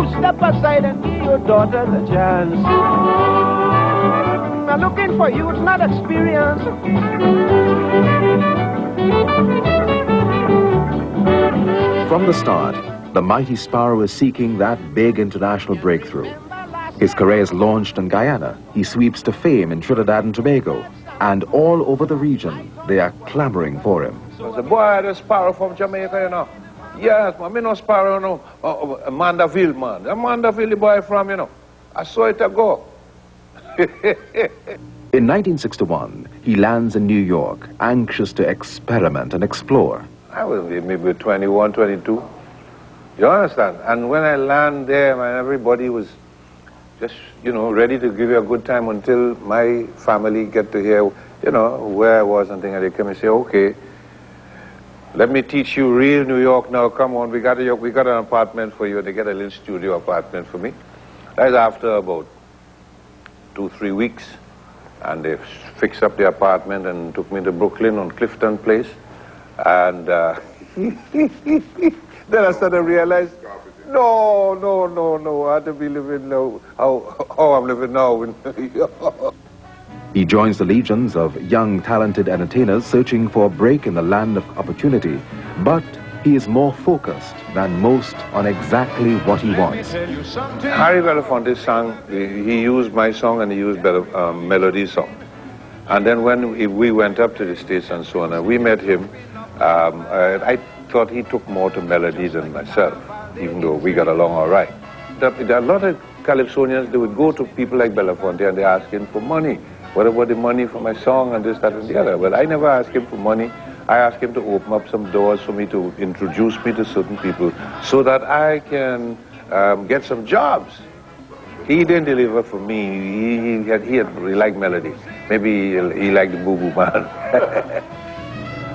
you step aside and give your daughters a chance. I'm looking for youth, not experience. From the start, the mighty Sparrow is seeking that big international breakthrough. His career is launched in Guyana. He sweeps to fame in Trinidad and Tobago. And all over the region, they are clamoring for him. The boy, the Sparrow from Jamaica, you know. Yes, man, me no Sparrow, you know. Mandeville, man. The Mandeville, the boy from, you know. I saw it ago. In 1961, he lands in New York, anxious to experiment and explore. I was maybe 21, 22. You understand? And when I land there, man, everybody was just, you know, ready to give you a good time until my family get to hear, you know, where I was and things. And they come and say, okay, let me teach you real New York now. Come on, we got an apartment for you. They get a little studio apartment for me. That's after about 2-3 weeks. And they fixed up the apartment and took me to Brooklyn on Clifton Place. And then I started to realize, no, I have to be living now, how I'm living now in New York. He joins the legions of young, talented entertainers searching for a break in the land of opportunity. But he is more focused than most on exactly what he wants. Harry Belafonte sang, he used my song and he used Melody's song. And then when we went up to the States and so on, and we met him, I thought he took more to melody than myself, even though we got along all right. There are a lot of Calypsonians, they would go to people like Belafonte and they ask him for money. What about the money for my song and this, that, and the other? Well, I never asked him for money. I asked him to open up some doors for me, to introduce me to certain people so that I can get some jobs. He didn't deliver for me. He liked melody. Maybe he liked the boo-boo man.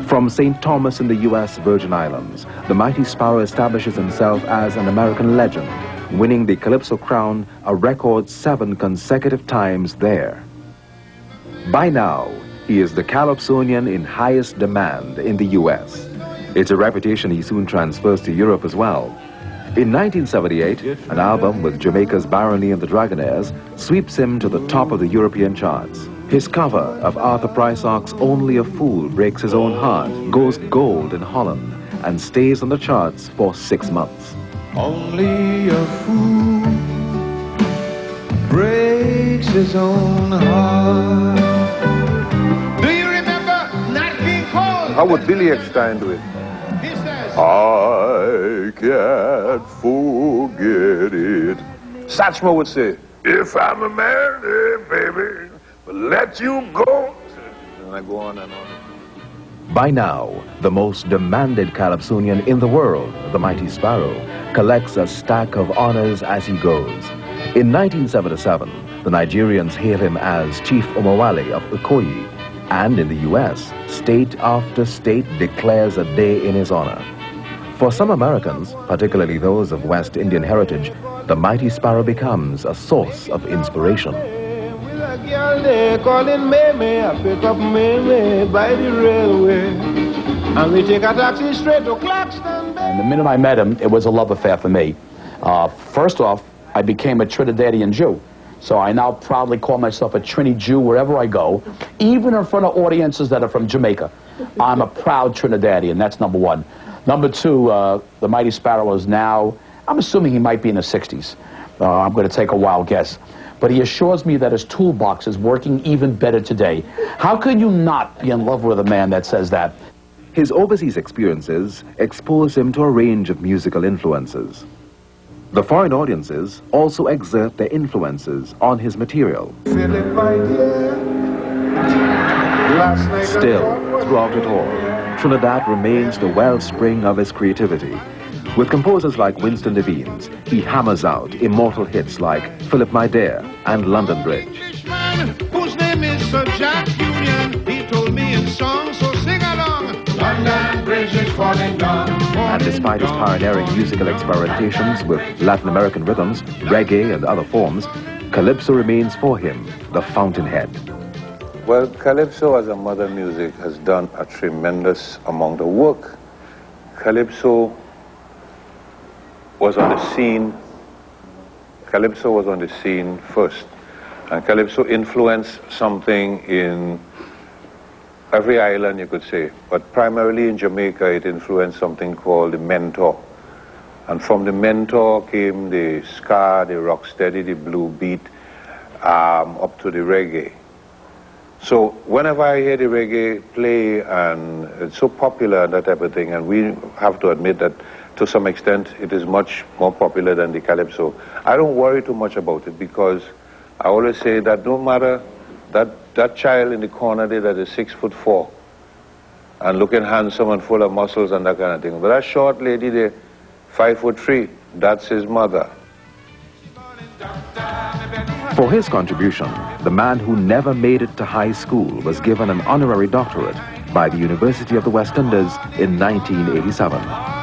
From St. Thomas in the U.S. Virgin Islands, the mighty Sparrow establishes himself as an American legend, winning the Calypso crown a record 7 consecutive times there. By now, he is the Calypsonian in highest demand in the U.S. It's a reputation he soon transfers to Europe as well. In 1978, an album with Jamaica's Barony and the Dragonaires sweeps him to the top of the European charts. His cover of Arthur Prysock's Only a Fool Breaks His Own Heart goes gold in Holland and stays on the charts for 6 months. Only a fool breaks his own heart. Do you remember Nat King Cole? How would Billy Eckstein do it? He says, I can't forget it. Satchmo would say, if I'm a man, baby, but let you go. And I go on and on. By now, the most demanded Calypsonian in the world, the mighty Sparrow, collects a stack of honors as he goes. In 1977, the Nigerians hail him as Chief Omowale of Ikoyi, and in the U.S., state after state declares a day in his honor. For some Americans, particularly those of West Indian heritage, the mighty Sparrow becomes a source of inspiration. Calling me, I pick up me by the railway, and we take a taxi straight to Claxton. And the minute I met him, it was a love affair for me. First off, I became a Trinidadian Jew. So I now proudly call myself a Trini Jew wherever I go, even in front of audiences that are from Jamaica. I'm a proud Trinidadian, that's number one. Number two, the mighty Sparrow is now, I'm assuming he might be in his 60s. I'm going to take a wild guess. But he assures me that his toolbox is working even better today. How could you not be in love with a man that says that? His overseas experiences expose him to a range of musical influences. The foreign audiences also exert their influences on his material. Still, throughout it all, Trinidad remains the wellspring of his creativity. With composers like Winston Devines, he hammers out immortal hits like Philip My Dear and London Bridge. whose name is Sir Jack Union. He told me in song, so sing along. London Bridge is falling down. And despite his pioneering musical experimentations with Latin American rhythms, reggae and other forms, Calypso remains for him the fountainhead. Well, Calypso as a modern music has done a tremendous amount of work. Calypso was on the scene Calypso was on the scene first. And Calypso influenced something in every island, you could say. But primarily in Jamaica, it influenced something called the mentor. And from the mentor came the ska, the rocksteady, the blue beat, up to the reggae. So whenever I hear the reggae play, and it's so popular and that type of thing, and we have to admit that to some extent it is much more popular than the Calypso, I don't worry too much about it, because I always say that no matter that child in the corner there that is 6'4" and looking handsome and full of muscles and that kind of thing, but that short lady there, 5'3", that's his mother. For his contribution, the man who never made it to high school was given an honorary doctorate by the University of the West Indies in 1987.